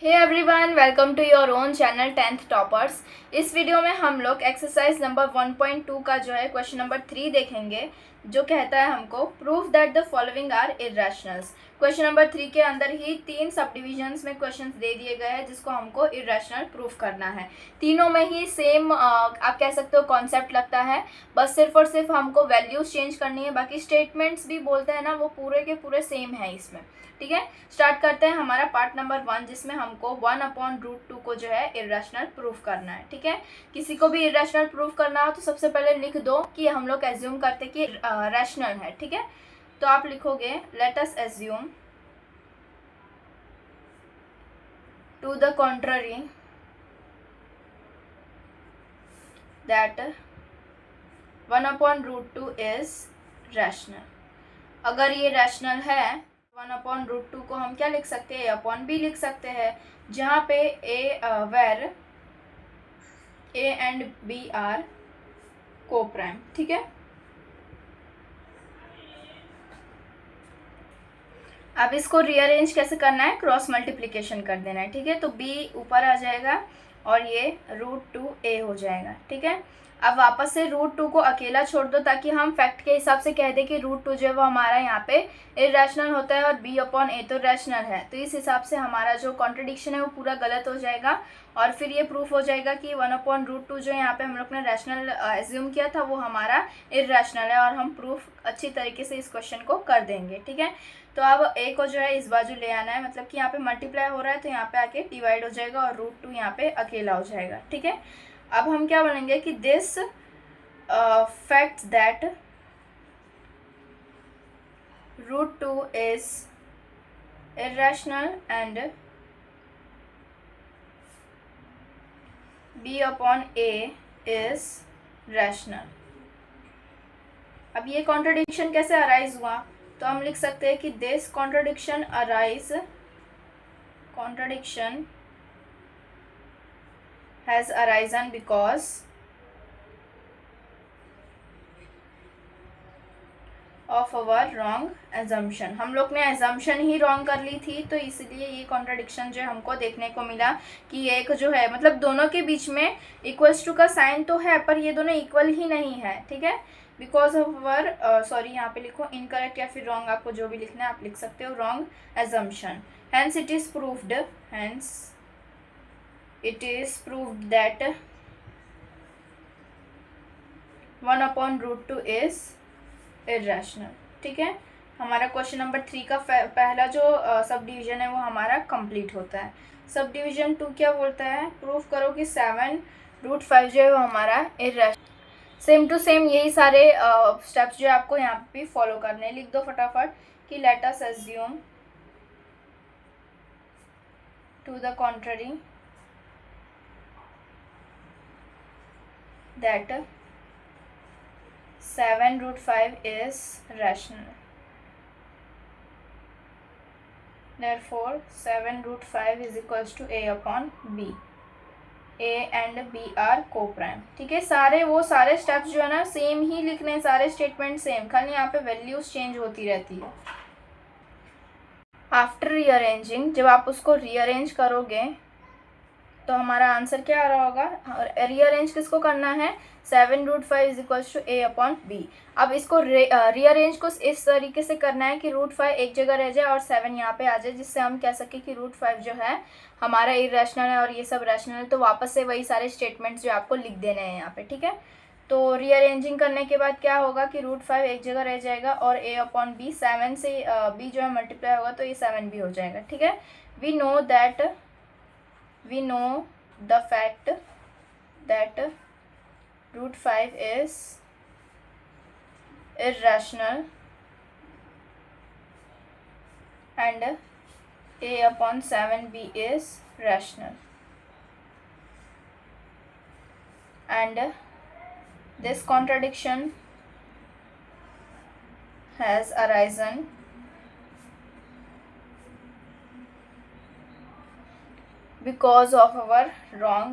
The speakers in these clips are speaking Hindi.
Hey everyone, welcome to your own channel 10th toppers. इस वीडियो में हम लोग एक्सरसाइज नंबर 1.2 का जो है क्वेश्चन नंबर 3 देखेंगे, जो कहता है हमको proof that the following are irrationals. Question number 3 के अंदर ही 3 सब डिविजन्स में क्वेश्चंस दे दिए गए हैं जिसको हमको इर्रेशनल प्रूफ करना है। तीनों में ही सेम आप कह सकते हो कॉन्सेप्ट लगता है, बस सिर्फ और सिर्फ हमको वैल्यूज चेंज करनी है। बाकी स्टेटमेंट्स भी बोलते हैं ना, वो पूरे के पूरे सेम है इसमें। ठीक है, स्टार्ट करते हैं हमारा पार्ट नंबर 1, जिसमें हमको 1/√2 को जो है इर्रेशनल प्रूफ करना है। ठीक है, किसी को भी इर्रेशनल प्रूफ करना हो तो सबसे पहले लिख दो कि हम लोग एज्यूम करते कि रैशनल है। ठीक है, तो आप लिखोगे let us assume to the contrary that 1/√2 is rational. अगर ये रैशनल है 1/√2 को हम क्या लिख सकते हैं, A/B लिख सकते हैं, जहाँ पे where A and B are coprime. ठीक है, अब इसको रीअरेंज कैसे करना है, क्रॉस मल्टीप्लिकेशन कर देना है। ठीक है, तो B ऊपर आ जाएगा और ये √2A हो जाएगा। ठीक है, अब वापस से √2 को अकेला छोड़ दो ताकि हम फैक्ट के हिसाब से कह दें कि √2 जो है वो हमारा यहाँ पे इर्रेशनल होता है और B/A तो रैशनल है। तो इस हिसाब से हमारा जो कॉन्ट्रडिक्शन है वो पूरा गलत हो जाएगा और फिर ये प्रूफ हो जाएगा कि 1/√2 जो यहाँ पे हम लोग ने रैशनल एज्यूम किया था वो हमारा इर्रेशनल है, और हम प्रूफ अच्छी तरीके से इस क्वेश्चन को कर देंगे। ठीक है, तो अब A को जो है इस बाजू ले आना है, मतलब कि यहाँ पे मल्टीप्लाई हो रहा है तो यहाँ पे आके डिवाइड हो जाएगा और √2 यहाँ पे अकेला हो जाएगा। ठीक है, अब हम क्या बोलेंगे कि this fact that √2 is irrational and B/A is rational. अब ये कॉन्ट्रडिक्शन कैसे अराइज हुआ, तो हम लिख सकते हैं कि this contradiction has arisen because of our wrong assumption। हम लोग ने assumption ही wrong कर ली थी, तो इसलिए ये contradiction जो हमको देखने को मिला कि एक जो है मतलब दोनों के बीच में इक्वल्स टू का साइन तो है पर ये दोनों इक्वल ही नहीं है। ठीक है, बिकॉज ऑफ अवर सॉरी यहाँ पे लिखो इनकरेक्ट या फिर रॉन्ग, आपको जो भी लिखना है आप लिख सकते हो, wrong assumption. Hence it is proved that 1/√2 is irrational. ठीक है, हमारा क्वेश्चन नंबर 3 का पहला जो सब डिवीजन है वो हमारा कंप्लीट होता है। सब डिवीजन 2 क्या बोलता है, प्रूफ करो कि 7√5 जो है वो हमारा इर्रेशनल। सेम टू सेम यही सारे स्टेप्स जो आपको यहाँ पे फॉलो करने हैं। लिख दो फटाफट कि let us assume to the contrary that 7√5 is rational. Therefore 7√5 is equals to A/B. A and B are co-prime। ठीक है, सारे स्टेप्स जो है ना सेम ही लिखने हैं, सारे स्टेटमेंट सेम, खाली यहाँ पे वैल्यूज चेंज होती रहती है। आफ्टर रीअरेंजिंग, जब आप उसको रीअरेंज करोगे तो हमारा आंसर क्या आ रहा होगा, रीअरेंज किसको करना है, 7√5 इज इक्वल्स टू A/B। अब इसको रीअरेंज को इस तरीके से करना है कि √5 एक जगह रह जाए और 7 यहाँ पे आ जाए, जिससे हम कह सकें कि √5 जो है हमारा इर्रेशनल है और ये सब रैशनल है। तो वापस से वही सारे स्टेटमेंट्स जो आपको लिख देने हैं यहाँ पे। ठीक है, तो रीअरेंजिंग करने के बाद क्या होगा कि √5 एक जगह रह जाएगा और A/B 7 से B जो है मल्टीप्लाई होगा तो ये 7 भी हो जाएगा। ठीक है, we know the fact that √5 is irrational and A/7B is rational, and this contradiction has arisen because of our wrong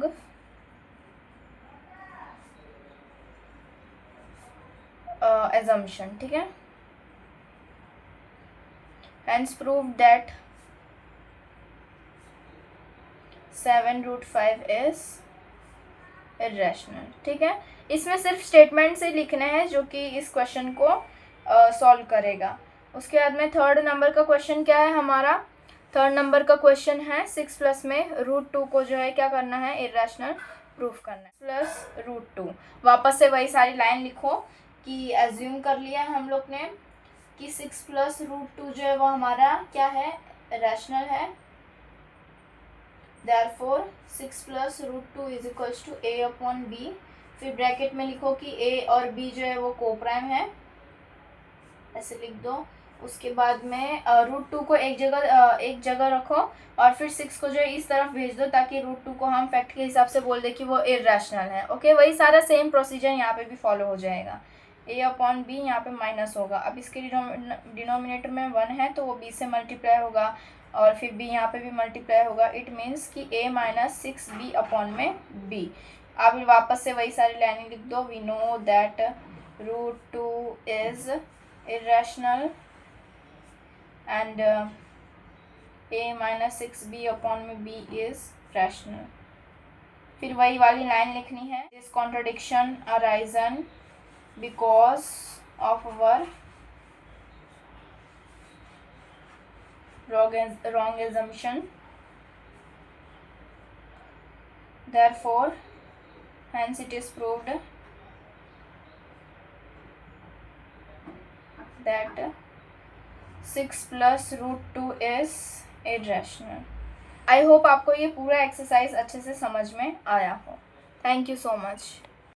assumption. ठीक है, hence proved that 7√5 is irrational. ठीक है, इसमें सिर्फ स्टेटमेंट से लिखने हैं जो कि इस क्वेश्चन को सॉल्व करेगा। उसके बाद में थर्ड नंबर का क्वेश्चन क्या है हमारा? थर्ड नंबर का क्वेश्चन है 6 प्लस में √2 को जो है क्या करना है, इरेशनल प्रूफ करना है। प्लस √2, वापस से वही सारी लाइन लिखो कि एज्यूम कर लिया हम लोग ने कि 6 प्लस √2 जो है वो हमारा क्या है, इरेशनल है। Therefore 6 plus √2 is equals to a/b। फिर ब्रैकेट में लिखो कि a और b जो है वो कोप्राइम है, ऐसे लिख दो। उसके बाद में √2 को एक जगह रखो और फिर 6 को जो है इस तरफ भेज दो ताकि √2 को हम फैक्ट के हिसाब से बोल दे कि वो इरेशनल है। ओके, वही सारा सेम प्रोसीजर यहाँ पे भी फॉलो हो जाएगा। a/b यहाँ पे माइनस होगा। अब इसके डिनोमिनेटर में 1 है तो वो b से मल्टीप्लाई होगा और फिर b यहाँ पे भी मल्टीप्लाई होगा। इट मीन्स कि a माइनस 6b/b। अब वापस से वही सारी लाइनें लिख दो। We know that √2 is irrational and a minus 6b/b is rational। फिर वही वाली लाइन लिखनी है। This contradiction arisen because of our wrong assumption, therefore hence it is proved that 6 plus √2 is irrational। I hope आपको ये पूरा एक्सरसाइज अच्छे से समझ में आया हो। Thank you so much.